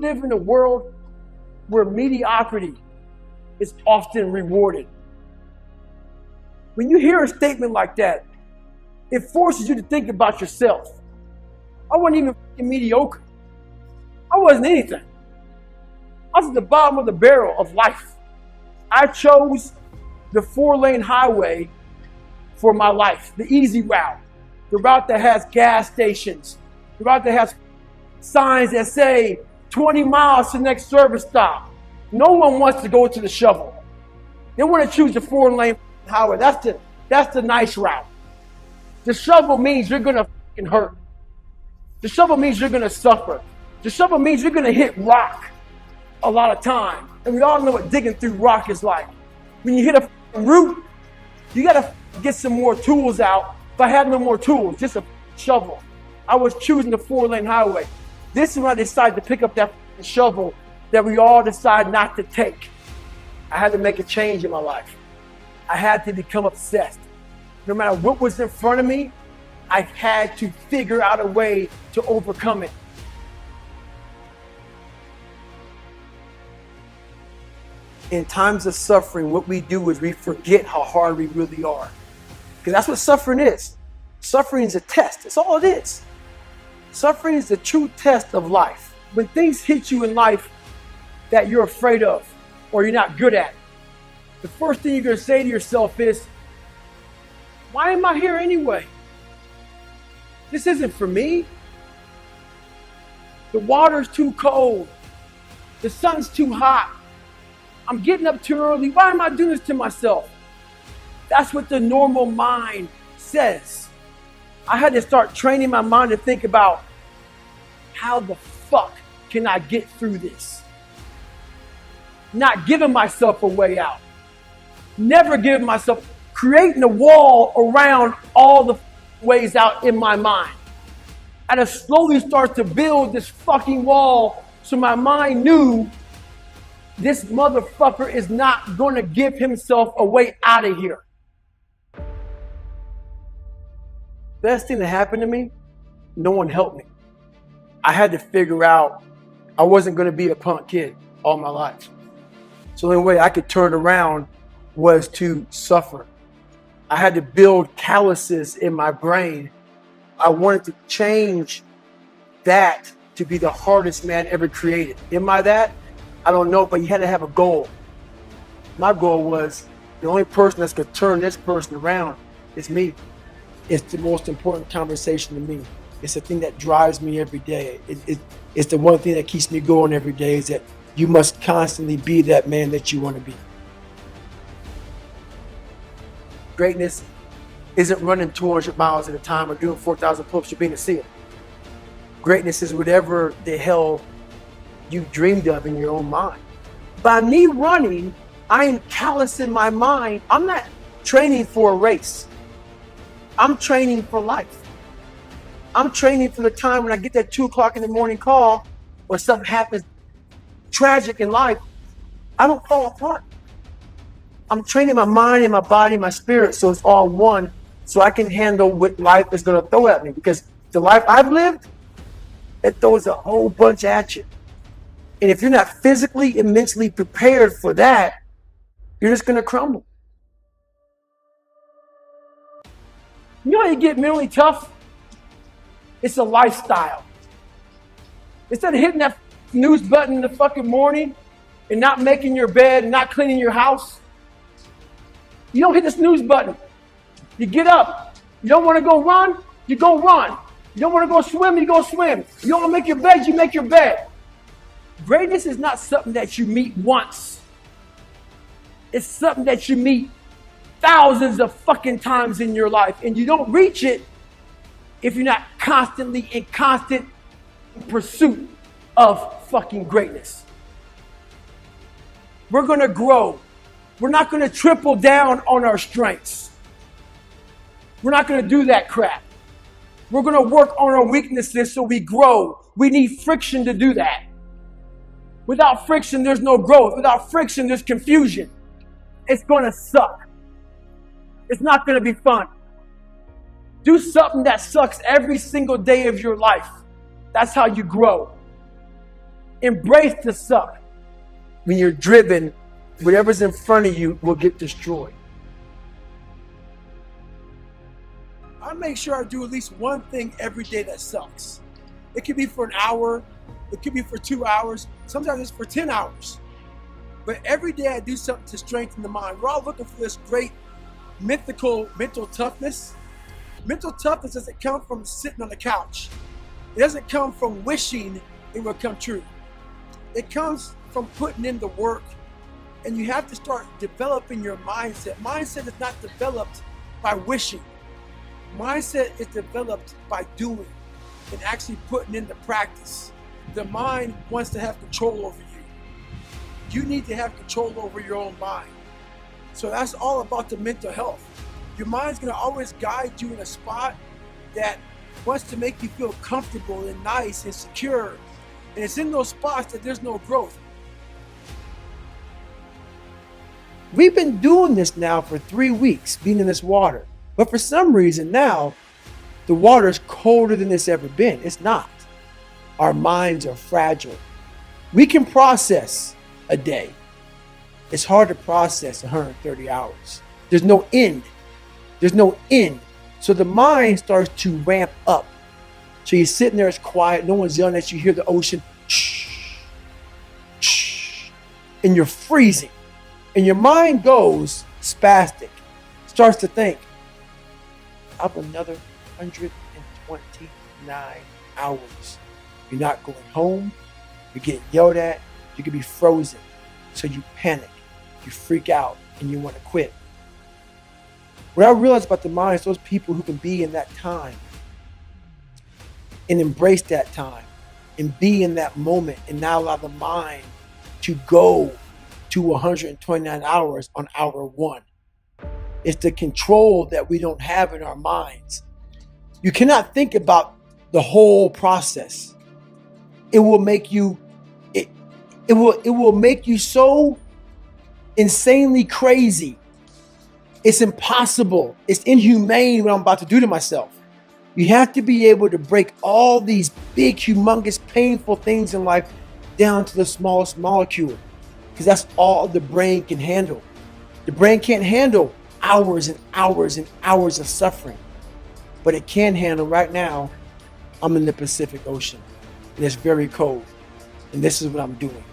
live in a world where mediocrity is often rewarded. When you hear a statement like that, it forces you to think about yourself. I wasn't even mediocre. I wasn't anything. I was at the bottom of the barrel of life. I chose the 4-lane highway for my life, the easy route, the route that has gas stations, the route that has signs that say 20 miles to the next service stop. No one wants to go to the shovel. They want to choose the 4-lane highway. That's the nice route. The shovel means you're going to fucking hurt. The shovel means you're going to suffer. The shovel means you're going to hit rock a lot of time. And we all know what digging through rock is like. When you hit a root, you got to get some more tools out. If I had no more tools, just a shovel. I was choosing the 4-lane highway. This is when I decided to pick up that shovel that we all decide not to take. I had to make a change in my life. I had to become obsessed. No matter what was in front of me, I had to figure out a way to overcome it. In times of suffering, what we do is we forget how hard we really are. Because that's what suffering is. Suffering is a test. That's all it is. Suffering is the true test of life. When things hit you in life that you're afraid of or you're not good at, the first thing you're going to say to yourself is, why am I here anyway? This isn't for me. The water's too cold. The sun's too hot. I'm getting up too early. Why am I doing this to myself? That's what the normal mind says. I had to start training my mind to think about, how the fuck can I get through this? Not giving myself a way out. Never giving myself, creating a wall around all the ways out in my mind. And I slowly start to build this fucking wall so my mind knew this motherfucker is not going to give himself a way out of here. Best thing that happened to me, no one helped me. I had to figure out I wasn't going to be a punk kid all my life. So the only way I could turn around was to suffer. I had to build calluses in my brain. I wanted to change that to be the hardest man ever created. Am I that? I don't know, but you had to have a goal. My goal was, the only person that's going to turn this person around is me. It's the most important conversation to me. It's the thing that drives me every day. It's the one thing that keeps me going every day, is that you must constantly be that man that you want to be. Greatness isn't running 200 miles at a time or doing 4,000 pull-ups to being a SEAL. Greatness is whatever the hell you dreamed of in your own mind. By me running, I am callous in my mind. I'm not training for a race. I'm training for life. I'm training for the time when I get that 2 o'clock in the morning call or something happens tragic in life, I don't fall apart. I'm training my mind and my body and my spirit so it's all one, so I can handle what life is going to throw at me. Because the life I've lived, it throws a whole bunch at you. And if you're not physically and mentally prepared for that, you're just going to crumble. You know how you get mentally tough? It's a lifestyle. Instead of hitting that snooze button in the fucking morning and not making your bed and not cleaning your house, you don't hit the snooze button. You get up. You don't want to go run, you go run. You don't want to go swim, you go swim. You don't want to make your bed, you make your bed. Greatness is not something that you meet once. It's something that you meet thousands of fucking times in your life, and you don't reach it if you're not constantly in constant pursuit of fucking greatness. We're going to grow. We're not going to triple down on our strengths. We're not going to do that crap. We're going to work on our weaknesses so we grow. We need friction to do that. Without friction, there's no growth. Without friction, there's confusion. It's going to suck. It's not going to be fun. Do something that sucks every single day of your life. That's how you grow. Embrace the suck. When you're driven, whatever's in front of you will get destroyed. I make sure I do at least one thing every day that sucks. It could be for an hour, it could be for 2 hours, sometimes it's for 10 hours. But every day I do something to strengthen the mind. We're all looking for this great mythical mental toughness. Mental toughness doesn't come from sitting on the couch. It doesn't come from wishing it will come true. It comes from putting in the work. And you have to start developing your mindset. Mindset is not developed by wishing. Mindset is developed by doing and actually putting into practice. The mind wants to have control over you. You need to have control over your own mind. So that's all about the mental health. Your mind's gonna always guide you in a spot that wants to make you feel comfortable and nice and secure. And it's in those spots that there's no growth. We've been doing this now for 3 weeks, being in this water. But for some reason now, the water is colder than it's ever been. It's not. Our minds are fragile. We can process a day. It's hard to process 130 hours. There's no end. There's no end. So the mind starts to ramp up. So you're sitting there, it's quiet, no one's yelling at you, you hear the ocean, shh, shh, and you're freezing. And your mind goes spastic, starts to think, up another 129 hours. You're not going home, you're getting yelled at, you could be frozen. So you panic, you freak out, and you want to quit. What I realized about the mind is those people who can be in that time and embrace that time and be in that moment and not allow the mind to go to 129 hours on hour one. It's the control that we don't have in our minds. You cannot think about the whole process. It will make you, it will make you so insanely crazy. It's impossible. It's inhumane what I'm about to do to myself. You have to be able to break all these big, humongous, painful things in life down to the smallest molecule, because that's all the brain can handle. The brain can't handle hours and hours and hours of suffering, but it can handle right now. I'm in the Pacific Ocean and it's very cold, and this is what I'm doing.